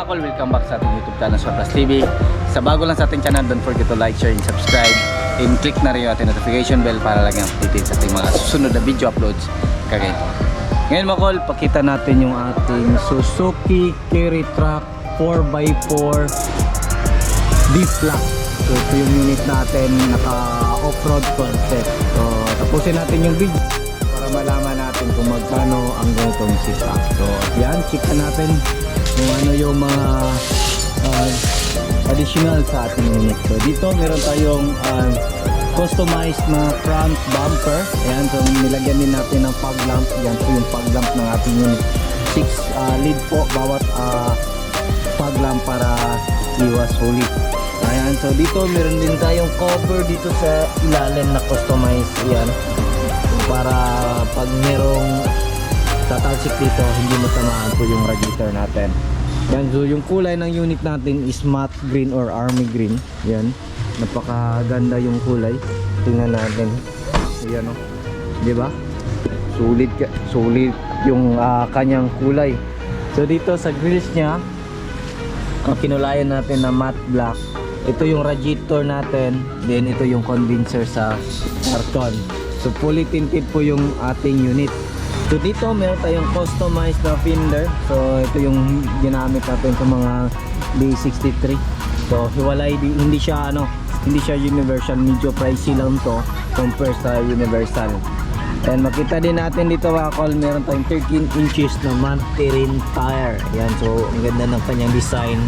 call, welcome back sa ating YouTube channel Surplus TV. Sa bago lang sa ating channel, don't forget to like, share, and subscribe. And click na rin yung ating notification bell para lagi updated sa ating mga susunod na video uploads kagaya ito. Ngayon mga call, pakita natin yung ating Suzuki Carry Truck 4x4 D-Flat. So ito yung unit natin, naka off-road concept. So tapusin natin yung video para malaman natin kung magkano ang ganitong setup. So yan, check natin kung ano yung mga additional sa ating unit. So dito meron tayong customized na front bumper. Ayan, so nilagyan din natin ng fog lamp. Yan po yung fog lamp ng ating unit. 6 lead po bawat fog lamp para iwas huli. Ayan, so dito meron din tayong cover dito sa ilalim na customized. Yan, para pag merong tatalsik dito, hindi matamaan po yung radiator natin. Yan, so yung kulay ng unit natin is matte green or army green. Yan, napakaganda yung kulay. Tingnan natin. Ayan o, diba? Sulit yung kanyang kulay. So dito sa grills nya, kinulayan natin na matte black. Ito yung radiator natin, then ito yung condenser sa karton. So fully tinted po yung ating unit. So dito meron tayong customized na fender. So ito yung ginamit natin sa mga D63. So hiwalay, hindi siya universal, medyo pricey lang to compare sa universal. And makita din natin dito mga call, meron tayong 13 inches na Mantarin tire. Ayan, so ang ganda ng kanyang design,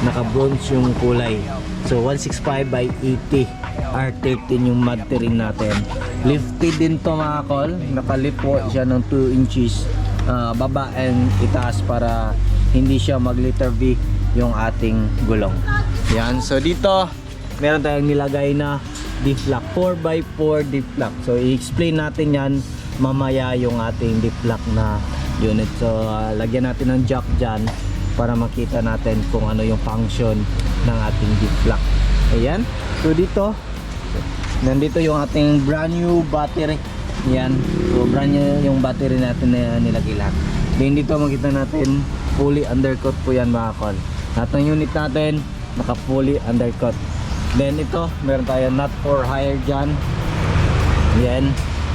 naka bronze yung kulay. So 165 by 80 R13 yung Mantarin natin. Lifted din to mga call, nakalift po siya ng 2 inches baba and itaas para hindi siya mag letter V yung ating gulong. Yan, so dito meron tayong nilagay na D-Flat, 4x4 D-Flat. So i-explain natin yan mamaya yung ating D-Flat na unit. So lagyan natin ng jack dyan para makita natin kung ano yung function ng ating D-Flat. Ayan, so dito nandito yung ating brand new battery. Yan, so brand new yung battery natin na nilagay lahat. Then dito makita natin fully undercut po yan mga call. Lahat ng unit natin naka fully undercut. Then ito meron tayo nut for hire dyan. Yan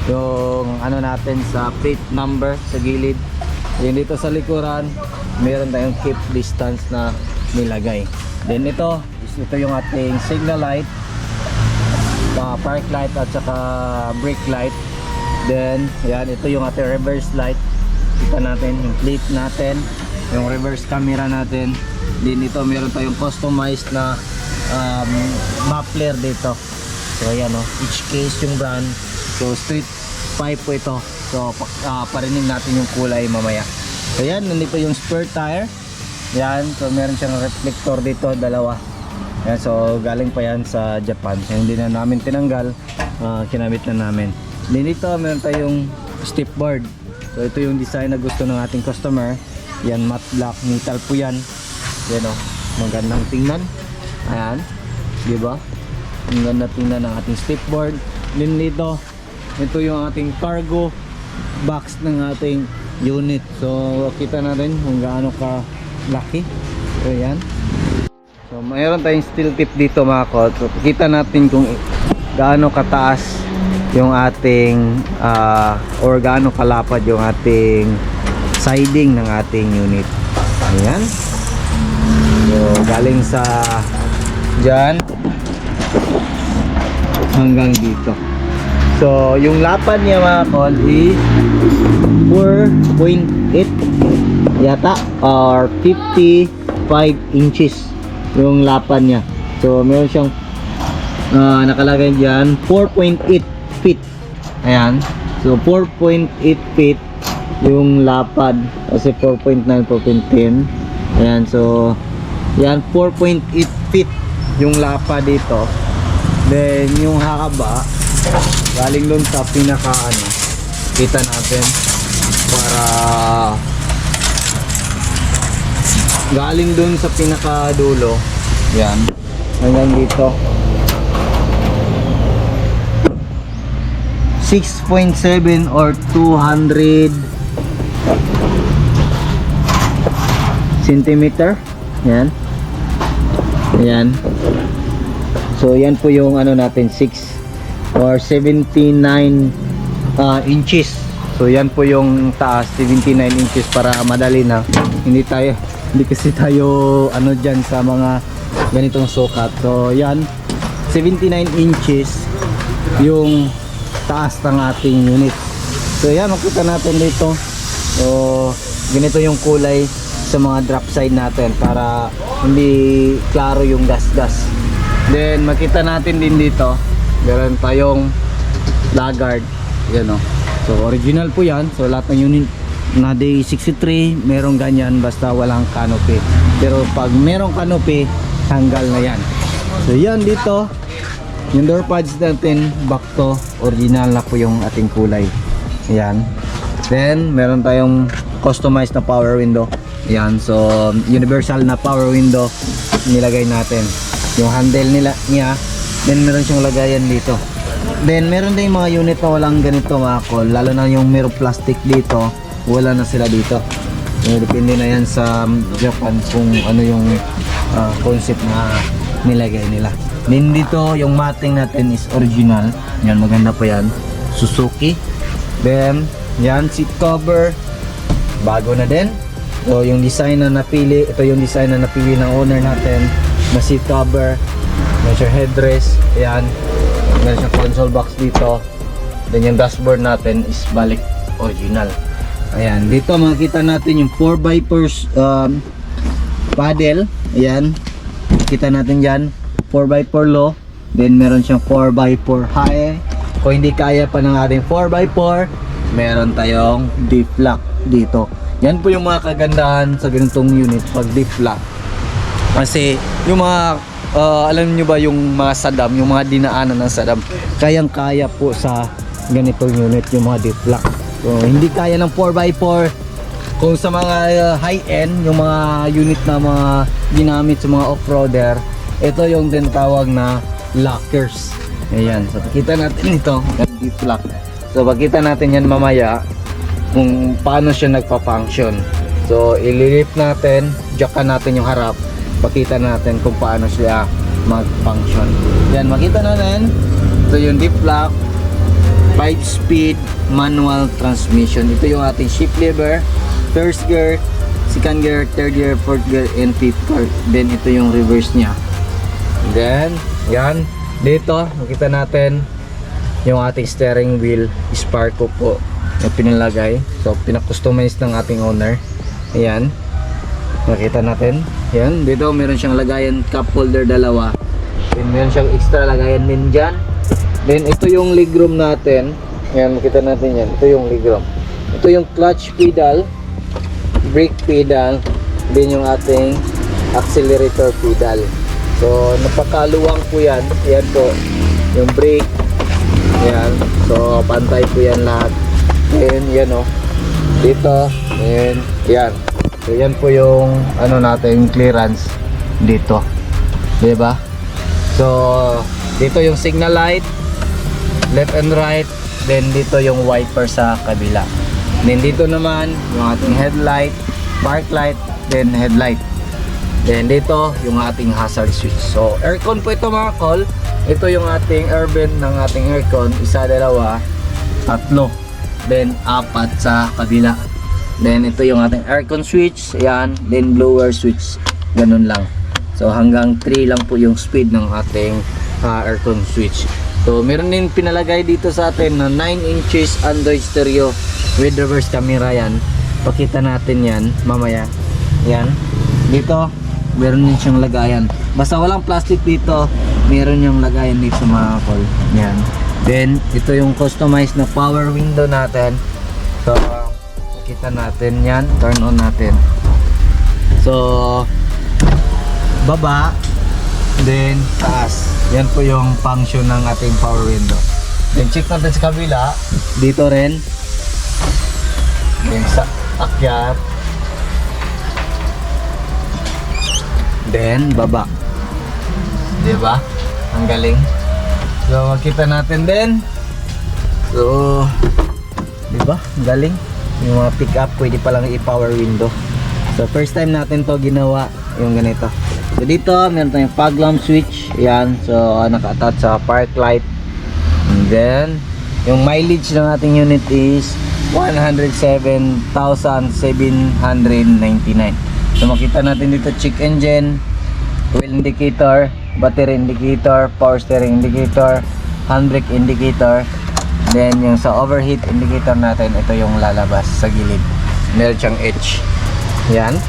yung ano natin sa plate number sa gilid. Then dito sa likuran meron tayong keep distance na nilagay. Then ito yung ating signal light, park light at saka brake light. Then yan, ito yung ating reverse light. Kita natin yung plate natin, yung reverse camera natin. Then ito meron tayong customized na muffler dito. So ayan o, each case yung brand. So street pipe po ito. So parinig natin yung kulay mamaya. So yan, nandito yung spare tire. Yan, so meron siyang reflector dito, dalawa. Yan, so galing pa yan sa Japan. Hindi na namin tinanggal, kinabit na namin. Then dito meron tayong step board. So ito yung design na gusto ng ating customer. Yan, matte black metal po yan. Yan o, magandang tingnan. Ayan, diba? Ang ganda tingnan ng ating step board. Then dito, ito yung ating cargo box ng ating unit. So kita natin kung gaano ka laki. So yan. So mayroon tayong steel tip dito mga kol. So kita natin kung gaano kataas yung ating or gaano kalapad yung ating siding ng ating unit. Ayan. So galing sa dyan hanggang dito. So yung lapad niya mga kol is 4.8 yata or 55 inches yung lapad niya. So meron siyang nakalagay dyan 4.8 feet. Ayan, so 4.8 feet yung lapad kasi 4.9, 4.10. Ayan, so yan 4.8 feet yung lapad dito. Then yung haba galing dun sa pinaka kita natin para galing dun sa pinaka dulo. Yan, hanggang dito 6.7 or 200 centimeter. Yan. Ayan. So yan po yung ano natin, 6 or 79 inches. So yan po yung taas, 79 inches para madali na. Hindi kasi tayo ano dyan sa mga ganitong sukat. So yan, 79 inches yung taas ng ating unit. So yan, makita natin dito. So ganito yung kulay sa mga drop side natin para hindi klaro yung gas. Then makita natin din dito, meron tayong laggard. Yan o. So original po yan. So lahat ng unit na day 63 merong ganyan basta walang canopy. Pero pag merong canopy, tanggal na yan. So yan dito, yung door pads natin back to original na po yung ating kulay. Yan. Then meron tayong customized na power window. Yan, so universal na power window nilagay natin. Yung handle niya, then meron siyang lagayan dito. Then meron din mga unit na walang ganito mga kol, lalo na yung meron plastic dito, wala na sila dito. So, depende na yan sa Japan kung ano yung concept na nilagay nila. Then dito yung matting natin is original. Yan, maganda pa yan, Suzuki. Then yan, seat cover bago na din. So yung design na napili, ito yung design na napili ng owner natin na seat cover. Meron siyang headrest, ayan. Meron siyang console box dito. Then yung dashboard natin is balik original. Ayan, dito makikita natin yung 4x4 paddle. Ayan, kita natin dyan 4x4 low. Then meron siyang 4x4 high. Kung hindi kaya pa ng ating 4x4, meron tayong deep lock dito. Yan po yung mga kagandahan sa ganitong unit pag deep lock. Kasi yung mga alam nyo ba yung mga Saddam, yung mga dinaanan ng Saddam, kayang-kaya po sa ganitong unit yung mga deep lock. So hindi kaya ng 4x4. Kung sa mga high-end, yung mga unit na mga ginamit sa mga off-roader, ito yung tinatawag na lockers. Ayan, so pakita natin ito, deep lock. So pakita natin yan mamaya kung paano siya nagpa-function. So ililift natin, jackan natin yung harap, pakita natin kung paano siya mag-function. Yan, makita natin ito yung deep lock, 5-speed manual transmission. Ito yung ating shift lever, first gear, second gear, third gear, fourth gear, and fifth gear. Then ito yung reverse nya. Then yan, dito makita natin yung ating steering wheel, Sparco po yung pinalagay. So pinakustomize ng ating owner. Ayan, makita natin. Ayan, dito meron siyang lagayan cup holder dalawa. Then meron siyang extra lagayan din dyan. Then ito yung legroom natin. Ayan, makita natin yan. Ito yung legroom. Ito yung clutch pedal, brake pedal, then yung ating accelerator pedal. So napakaluwang po yan. Ayan po yung brake. Ayan, so pantay po yan lahat. And yan o, dito, and yan. So yan po yung ano natin, clearance dito, diba? So dito yung signal light, left and right. Then dito yung wiper sa kabila. Then dito naman yung ating headlight, park light, then headlight. Then dito yung ating hazard switch. So aircon po ito mga kol. Ito yung ating air vent ng ating aircon, isa, dalawa, tatlo, then apat sa kabila. Then ito yung ating aircon switch, yan, then blower switch, ganun lang. So hanggang 3 lang po yung speed ng ating aircon switch. So meron din pinalagay dito sa atin na 9 inches Android stereo with reverse camera. Yan, pakita natin yan mamaya. Yan, dito meron din siyang lagayan, basta walang plastic dito, meron yung lagayan dito mga kol. Yan, then ito yung customized na power window natin. So kita natin yan, turn on natin. So baba, then taas. Yan po yung function ng ating power window. Then check natin sa kabila, dito rin, then sa akyat, then baba, diba? Ang galing. So makita natin din. So diba? Ang galing. Yung mga pick up pwede palang i-power window. So first time natin to ginawa yung ganito. So dito meron tayong fog lamp switch, yan, so naka-attach sa park light. And then yung mileage ng ating unit is 107,799. so makita natin dito check engine, oil indicator, battery indicator, power steering indicator, handbrake indicator. Then yung sa overheat indicator natin, ito yung lalabas sa gilid, meron siyang H. Yan.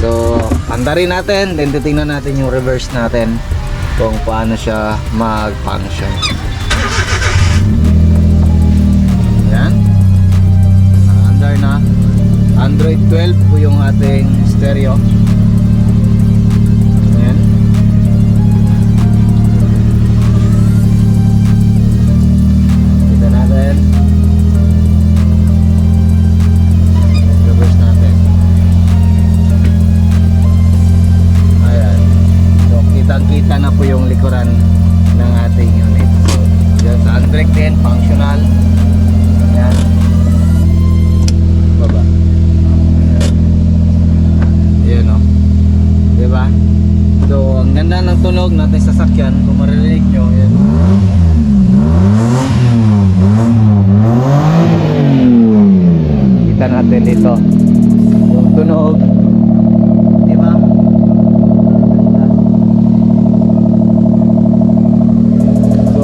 So andarin natin, then titingnan natin yung reverse natin kung paano siya mag-function. Yan. Andar na. Android 12 po yung ating stereo. Ayan. Kita natin. Reverse natin. Ayan. So kitang-kita na po yung likuran ng ating unit. So yan sa handbrake din, functional. Ayan. Baba. Ayan o. Diba? So ang ganda ng tunog natin sa sasakyan. Kung maririnig nyo, ayan. Kita natin dito yung tunog. Diba? So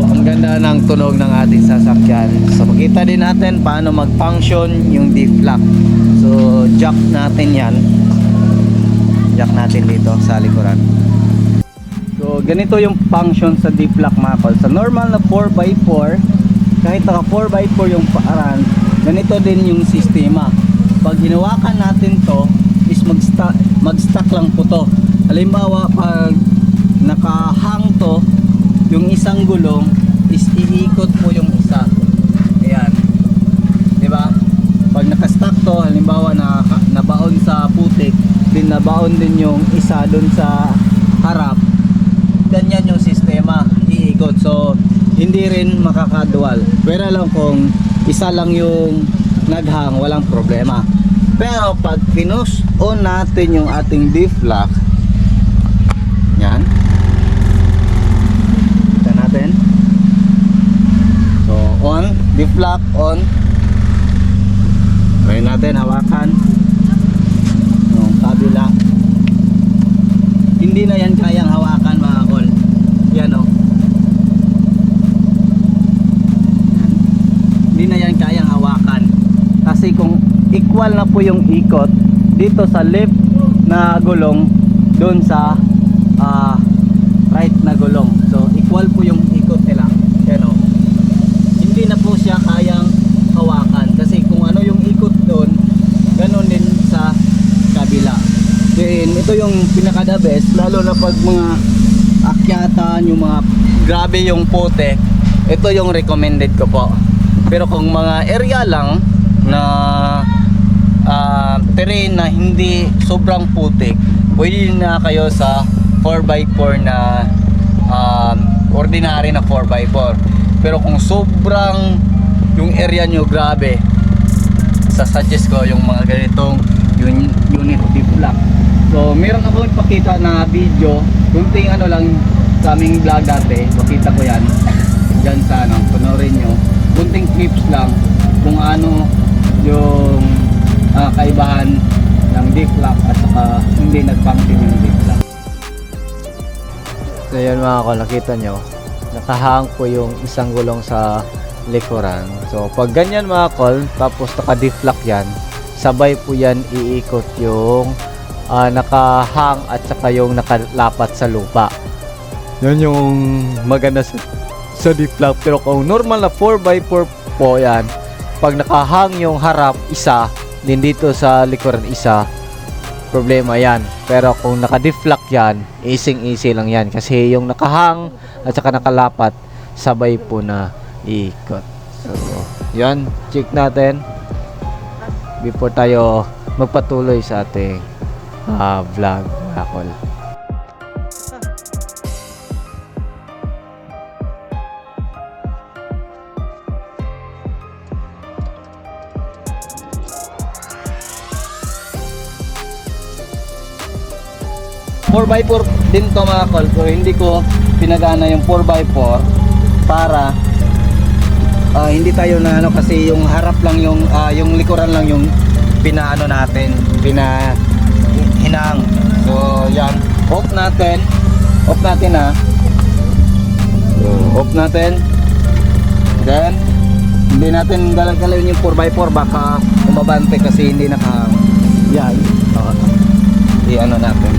ang ganda ng tunog ng ating sasakyan. So makita din natin paano mag-function yung D-Flock. So jack natin yan. Jack natin dito sa likuran. So ganito yung function sa D-Flock mga kol. Sa normal na 4x4, kahit naka 4x4 yung paaran, ganito din yung sistema. Pag hinawakan natin to is mag-stack lang po to. Halimbawa pag nakahang to, yung isang gulong is iikot po yung isa. Ayan. Diba? Pag nakastack to, halimbawa nabaon sa putik, din nabaon din yung isa dun sa harap, ganyan yung sistema, iikot. So hindi rin makakadual. Pero lang kung isa lang yung naghang, walang problema. Pero pag pinus on natin yung ating D-Flock, yan, kita natin. So on, D-Flock on. Try natin, hawakan yung kabila. Hindi na yan kayang hawakan mga kol. Yan o. Hindi na yan kayang hawakan. Kasi kung equal na po yung ikot dito sa left na gulong, doon sa right na gulong. So equal po yung ikot nila. Yan o. Hindi na po siya kayang hawakan. Kasi kung ano yung ikot doon, ganon din sa kabila. Then ito yung pinaka the best, lalo na pag mga akyatan, yung mga grabe yung putik, ito yung recommended ko po. Pero kung mga area lang na terrain na hindi sobrang putik, pwede na kayo sa 4x4 na ordinary na 4x4. Pero kung sobrang yung area nyo grabe, sasuggest ko yung mga ganitong unit D-Flock. So meron ako ipakita na video, kunting ano lang sa aming vlog dati, pakita ko yan dyan sa ano, panoorin nyo, kunting clips lang kung ano yung kaibahan ng D-Flock at saka hindi nag-function yung D-Flock. So yan mga ko, nakita nyo, nakahang po yung isang gulong sa likuran. So pag ganyan mga kol, tapos naka D-Flock yan, sabay po yan iikot yung nakahang at saka yung nakalapat sa lupa. Yan yung maganda sa D-Flock. Pero kung normal na 4x4 po yan, pag nakahang yung harap isa, din dito sa likuran isa, problema yan. Pero kung naka D-Flock yan, easy lang yan. Kasi yung nakahang at saka nakalapat, sabay po na ikot. So yan, check natin before tayo magpatuloy sa ating vlog mga kol. 4x4 din to mga kol, pero hindi ko pinagana yung 4x4 para hindi tayo na ano, kasi yung harap lang yung likuran lang yung pinaano natin, hinang. So yan, off natin ha. So, off natin. Then hindi natin galawin yung 4x4, baka umabante kasi hindi naka yan. I-ano natin.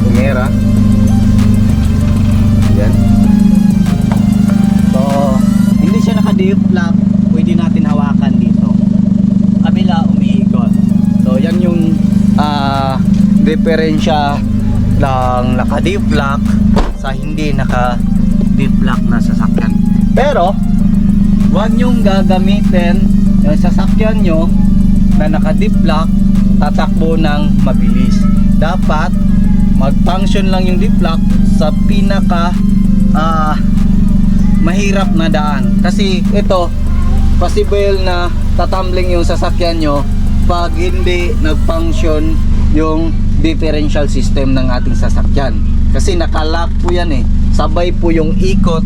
Tumira. Yan. So, hindi siya naka-diff lock, pwede natin hawakan dito. Kabila umiikot. So, yan yung diferensya ng naka-diff lock sa hindi naka-diff lock na sasakyan. Pero, huwag nyong gagamitin yung sasakyan nyo na naka-diff lock tatakbo ng mabilis. Dapat mag-function lang yung diff lock sa pinaka mahirap na daan. Kasi ito, possible na tatumbling yung sasakyan nyo pag hindi nag-function yung differential system ng ating sasakyan. Kasi naka-lock po yan sabay po yung ikot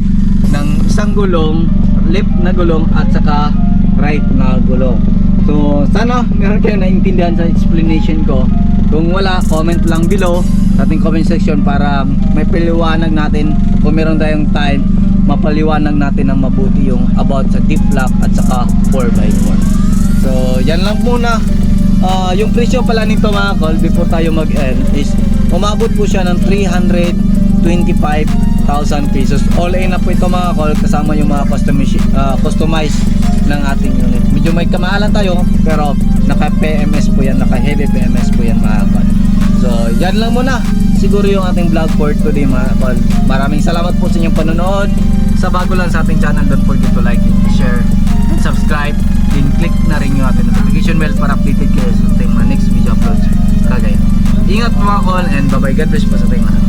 ng isang gulong, left na gulong at saka right na gulong. So sana meron kayo naintindihan sa explanation ko. Kung wala, comment lang below sa ating comment section para may paliwanag natin, kung meron tayong time, mapaliwanag natin ng mabuti yung about sa diff lock at saka 4x4. So yan lang muna. Yung presyo pala nito mga kol, before tayo mag-end, is umabot po siya ng 325,000 pesos. All in na po ito mga kol, kasama yung mga customized ng ating unit. Medyo may kamahalan tayo, pero naka PMS po yan, naka heavy PMS po yan mga kol. So yan lang muna siguro yung ating vlog for today mga kol. Maraming salamat po sa inyong panonood. Sa bago lang sa ating channel, don't forget to like, share, and subscribe. Then click na rin yung ating notification bell para updated kayo sa ating mga next video uploads kagaya. Ingat mga kol, and bye bye, God bless po sa ating lahat.